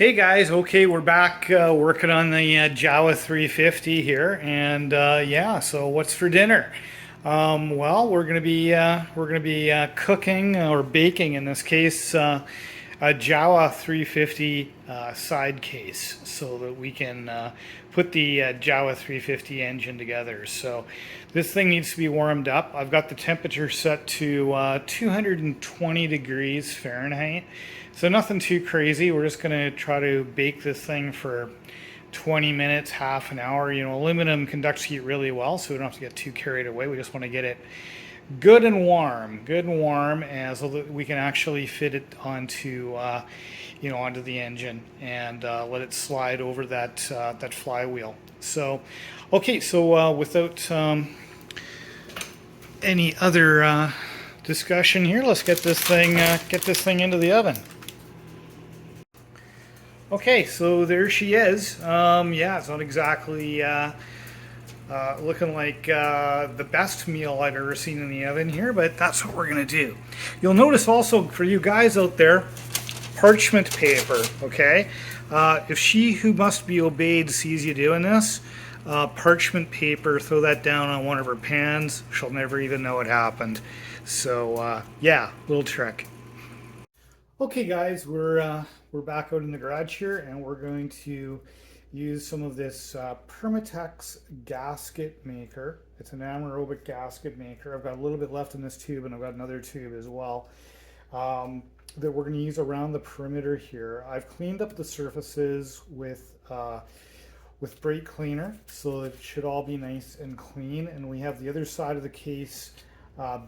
Hey guys, okay, we're back working on the Jawa 350 here, and yeah. So what's for dinner? Well, we're gonna be cooking or baking in this case a Jawa 350 side case, so that we can put the Jawa 350 engine together. So this thing needs to be warmed up. I've got the temperature set to 220 degrees Fahrenheit. So nothing too crazy. We're just going to try to bake this thing for 20 minutes, half an hour. You know, aluminum conducts heat really well, so we don't have to get too carried away. We just want to get it good and warm, and so that we can actually fit it onto, onto the engine and let it slide over that flywheel. So, okay, so without any other discussion here, let's get this thing into the oven. Okay, so there she is. Yeah, it's not exactly looking like the best meal I've ever seen in the oven here, but that's what we're gonna do. You'll notice also, for you guys out there, parchment paper, okay? If she who must be obeyed sees you doing this, parchment paper, throw that down on one of her pans. She'll never even know it happened. So yeah, little trick. Okay, guys, we're back out in the garage here, and we're going to use some of this Permatex gasket maker. It's an anaerobic gasket maker. I've got a little bit left in this tube, and I've got another tube as well that we're going to use around the perimeter here. I've cleaned up the surfaces with brake cleaner, so it should all be nice and clean. And we have the other side of the case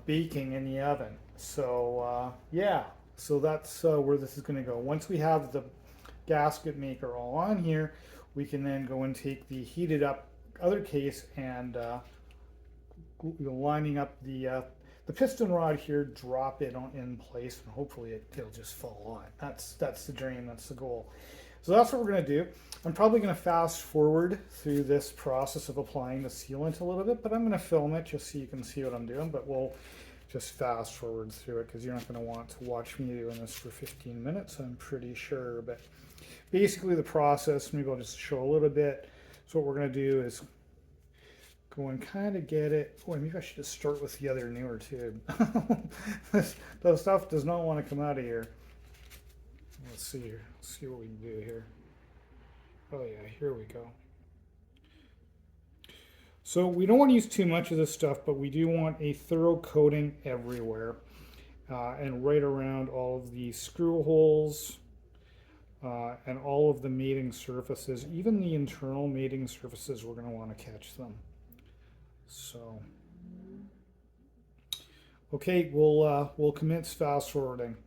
baking in the oven. So yeah. So that's where this is going to go. Once we have the gasket maker all on here, we can then go and take the heated up other case and lining up the piston rod here, drop it in place, and hopefully it'll just fall on. That's the dream. That's the goal. So that's what we're going to do. I'm probably going to fast forward through this process of applying the sealant a little bit, but I'm going to film it just so you can see what I'm doing. But we'll just fast forward through it because you're not going to want to watch me doing this for 15 minutes, I'm pretty sure. But basically the process, maybe I'll just show a little bit. So what we're going to do is go and kind of get it. Oh, maybe I should just start with the other newer tube. The stuff does not want to come out of here. Let's see here. Let's see what we can do here. Oh yeah, here we go. So we don't want to use too much of this stuff, but we do want a thorough coating everywhere and right around all of the screw holes and all of the mating surfaces, even the internal mating surfaces, we're going to want to catch them. So, okay, we'll commence fast forwarding.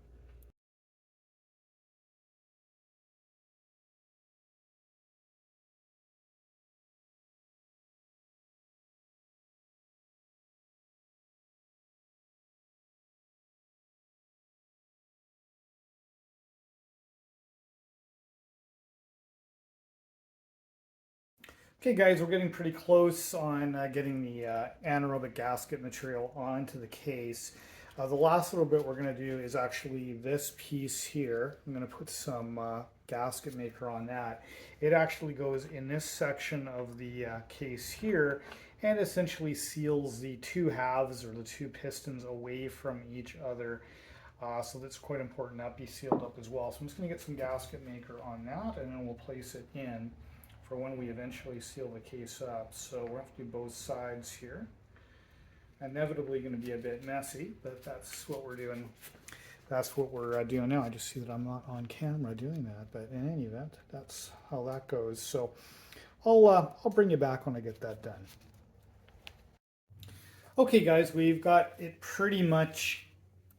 Okay guys, we're getting pretty close on getting the anaerobic gasket material onto the case. The last little bit we're going to do is actually this piece here. I'm going to put some gasket maker on that. It actually goes in this section of the case here and essentially seals the two halves or the two pistons away from each other. So that's quite important that be sealed up as well. So I'm just going to get some gasket maker on that, and then we'll place it in for when we eventually seal the case up. So we'll have to do both sides here. Inevitably going to be a bit messy, but that's what we're doing. That's what we're doing now. I just see that I'm not on camera doing that, but in any event, that's how that goes. So I'll bring you back when I get that done. Okay, guys, we've got it pretty much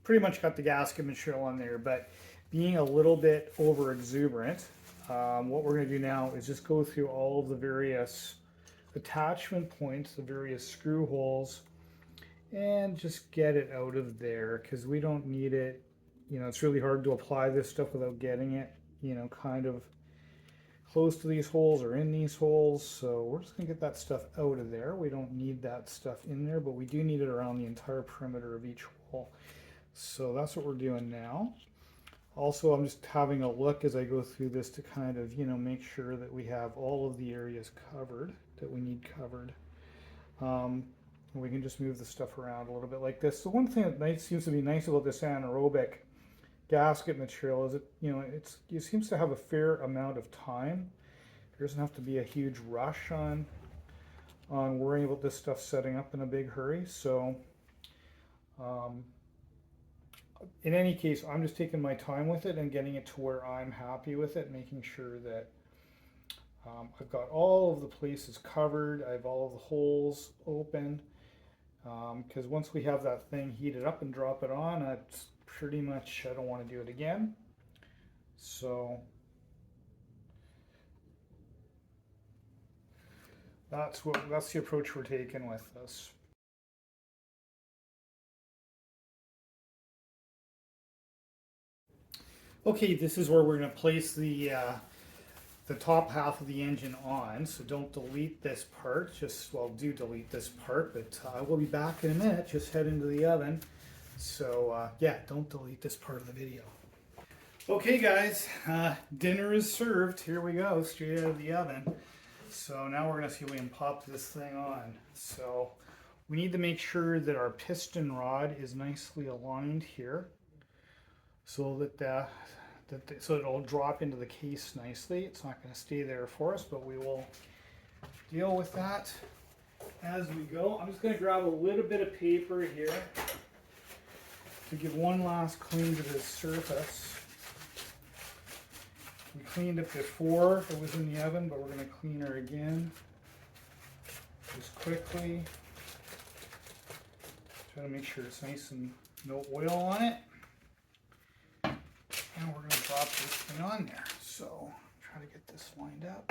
got the gasket material on there, but being a little bit over exuberant, what we're going to do now is just go through all of the various attachment points, the various screw holes, and just get it out of there because we don't need it. You know, it's really hard to apply this stuff without getting it, you know, kind of close to these holes or in these holes. So we're just going to get that stuff out of there. We don't need that stuff in there, but we do need it around the entire perimeter of each hole. So that's what we're doing now. Also, I'm just having a look as I go through this to kind of, make sure that we have all of the areas covered that we need covered. We can just move the stuff around a little bit like this. The one thing that seems to be nice about this anaerobic gasket material is it seems to have a fair amount of time. There doesn't have to be a huge rush on worrying about this stuff setting up in a big hurry. So in any case, I'm just taking my time with it and getting it to where I'm happy with it, making sure that I've got all of the places covered, I have all of the holes open, because once we have that thing heated up and drop it on, it's pretty much, I don't want to do it again. So that's the approach we're taking with this. Okay, this is where we're going to place the top half of the engine on, so don't delete this part. Do delete this part, but I will be back in a minute. Just head into the oven. So yeah, don't delete this part of the video. Okay guys, dinner is served. Here we go, straight out of the oven. So now we're gonna see if we can pop this thing on. So we need to make sure that our piston rod is nicely aligned here, so that so it'll drop into the case nicely. It's not going to stay there for us, but we will deal with that as we go. I'm just going to grab a little bit of paper here to give one last clean to this surface. We cleaned it before it was in the oven, but we're going to clean her again just quickly. Try to make sure it's nice and no oil on it. And we're going to drop this thing on there. So try to get this lined up.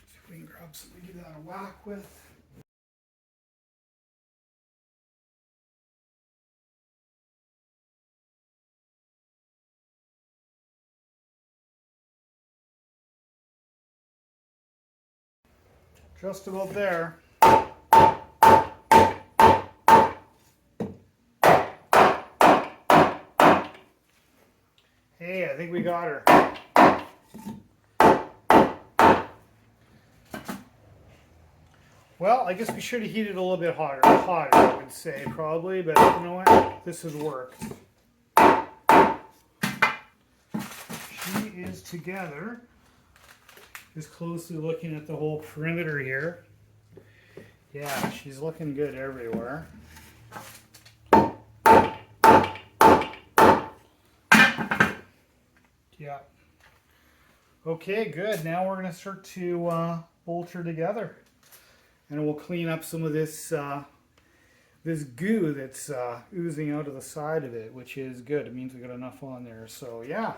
See if we can grab something to give that a whack with. Just about there. Hey, I think we got her. Well, I guess we should have heated a little bit hotter, I would say, probably, but you know what? This has worked. She is together. Just closely looking at the whole perimeter here. Yeah, she's looking good everywhere. Yeah. Okay, good. Now we're going to start to bolt her together. And we'll clean up some of this this goo that's oozing out of the side of it, which is good. It means we got enough on there. So yeah.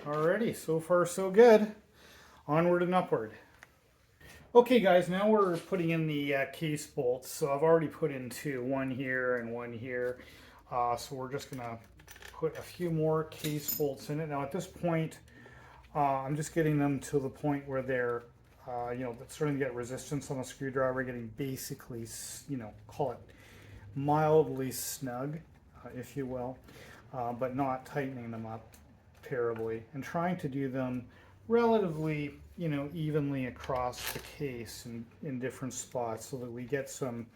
Alrighty, so far so good. Onward and upward. Okay guys, now we're putting in the case bolts. So I've already put in two, one here and one here. So we're just gonna put a few more case bolts in it. Now at this point, I'm just getting them to the point where they're, starting to get resistance on the screwdriver, getting basically, call it mildly snug, if you will, but not tightening them up terribly, and trying to do them relatively, evenly across the case in different spots so that we get some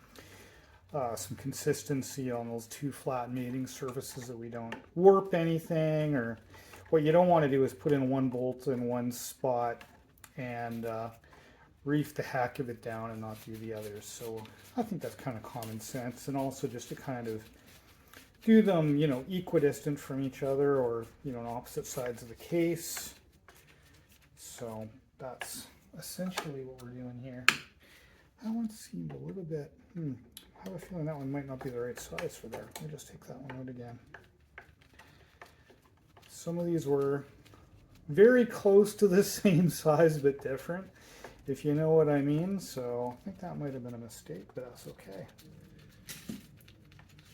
consistency on those two flat mating surfaces, that we don't warp anything. Or what you don't want to do is put in one bolt in one spot and reef the heck of it down and not do the others. So I think that's kind of common sense, and also just to kind of do them, equidistant from each other, or, on opposite sides of the case. So that's essentially what we're doing here. That one seemed a little bit, I have a feeling that one might not be the right size for there. Let me just take that one out again. Some of these were very close to the same size but different, if you know what I mean. So I think that might have been a mistake, but that's okay.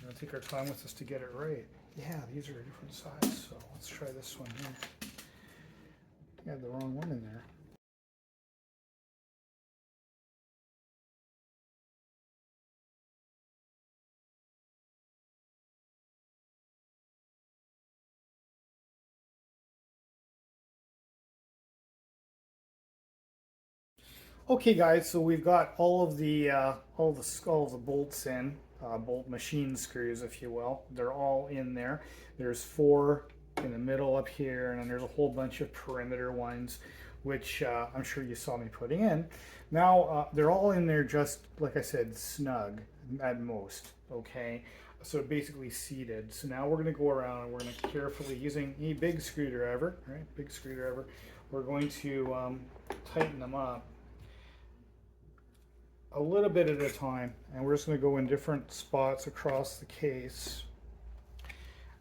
We're gonna take our time with this to get it right. Yeah, these are a different size, so let's try this one here. I had the wrong one in there. Okay, guys, so we've got all the bolts in, bolt machine screws, if you will. They're all in there. There's 4 in the middle up here, and then there's a whole bunch of perimeter ones, which I'm sure you saw me putting in. Now they're all in there, just like I said, snug at most. Okay, so basically seated. So now we're going to go around and we're going to carefully, using a big screwdriver, right? Big screwdriver. We're going to tighten them up a little bit at a time, and we're just going to go in different spots across the case,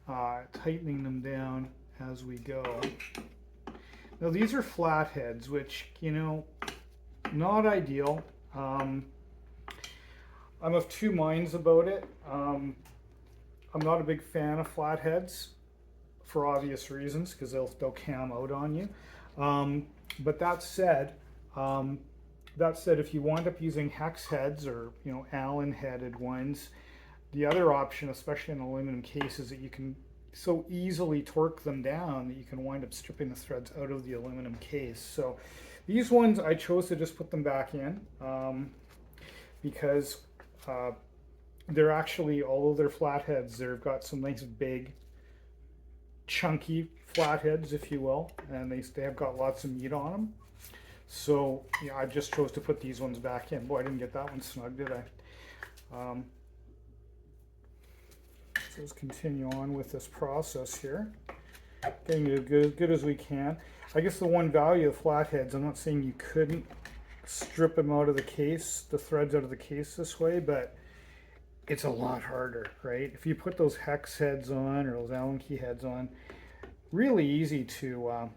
tightening them down as we go. Now these are flatheads, which, you know, not ideal. I'm of two minds about it. I'm not a big fan of flatheads for obvious reasons, because they'll cam out on you. But that said, if you wind up using hex heads or, you know, Allen headed ones, the other option, especially in aluminum cases, that you can so easily torque them down that you can wind up stripping the threads out of the aluminum case. So these ones, I chose to just put them back in because they're actually, although they're flatheads, they've got some nice big chunky flatheads, if you will, and they have got lots of meat on them. So yeah, I just chose to put these ones back in. Boy, I didn't get that one snug, did I? So let's continue on with this process here, getting it as good as we can. I guess the one value of flatheads, I'm not saying you couldn't strip them out of the case, the threads out of the case this way, but it's a lot harder, right? If you put those hex heads on or those Allen key heads on, really easy to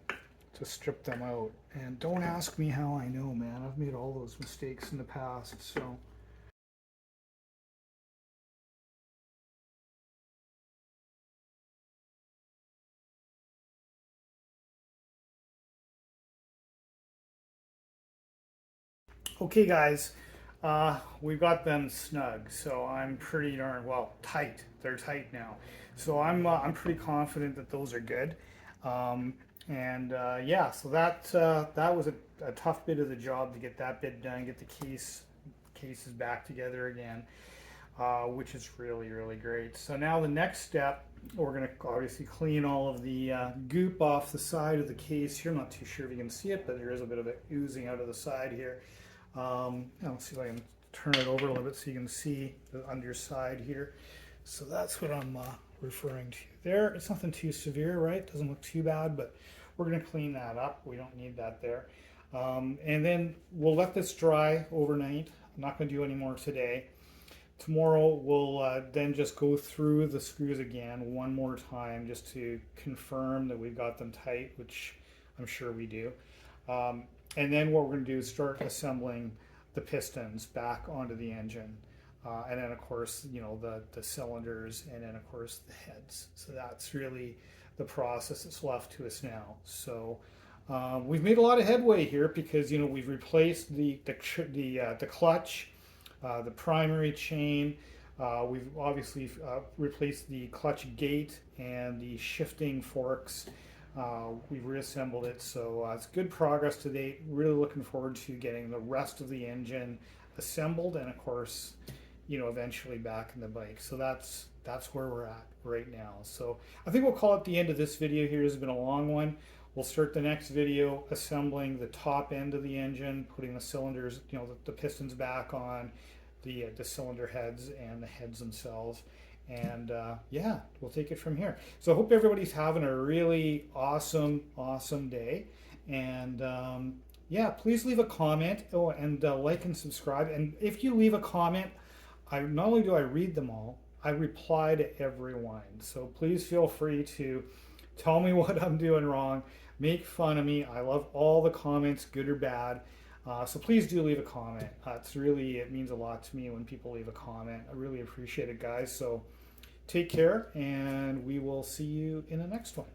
strip them out. And don't ask me how I know, man. I've made all those mistakes in the past, so. Okay, guys, we've got them snug, so I'm pretty darn well tight. They're tight now, so I'm pretty confident that those are good. Yeah, so that was a tough bit of the job to get that bit done, get the cases back together again, which is really great. So now the next step, we're going to obviously clean all of the goop off the side of the case here. I'm not too sure if you can see it, but there is a bit of it oozing out of the side here. Let's see if I can turn it over a little bit so you can see the underside here. So that's what I'm referring to there. It's nothing too severe, right? Doesn't look too bad, but we're going to clean that up. We don't need that there. And then we'll let this dry overnight. I'm not going to do any more today. Tomorrow we'll then just go through the screws again one more time just to confirm that we've got them tight, which I'm sure we do. And then what we're going to do is start assembling the pistons back onto the engine. And then, of course, you know, the cylinders, and then, of course, the heads. So that's really the process that's left to us now. So we've made a lot of headway here because, you know, we've replaced the clutch, the primary chain. We've obviously replaced the clutch gate and the shifting forks. We've reassembled it, so it's good progress to date. Really looking forward to getting the rest of the engine assembled, and of course, you know, eventually back in the bike. So that's where we're at right now. So I think we'll call it the end of this video here. It's been a long one. We'll start the next video assembling the top end of the engine, putting the cylinders, you know, the pistons back on, the cylinder heads and the heads themselves. And yeah, we'll take it from here. So I hope everybody's having a really awesome day. And yeah, please leave a comment. Oh, and like and subscribe. And if you leave a comment, not only do I read them all, I reply to everyone. So please feel free to tell me what I'm doing wrong, make fun of me. I love all the comments, good or bad. So please do leave a comment. It means a lot to me when people leave a comment. I really appreciate it, guys. So Take care, and we will see you in the next one.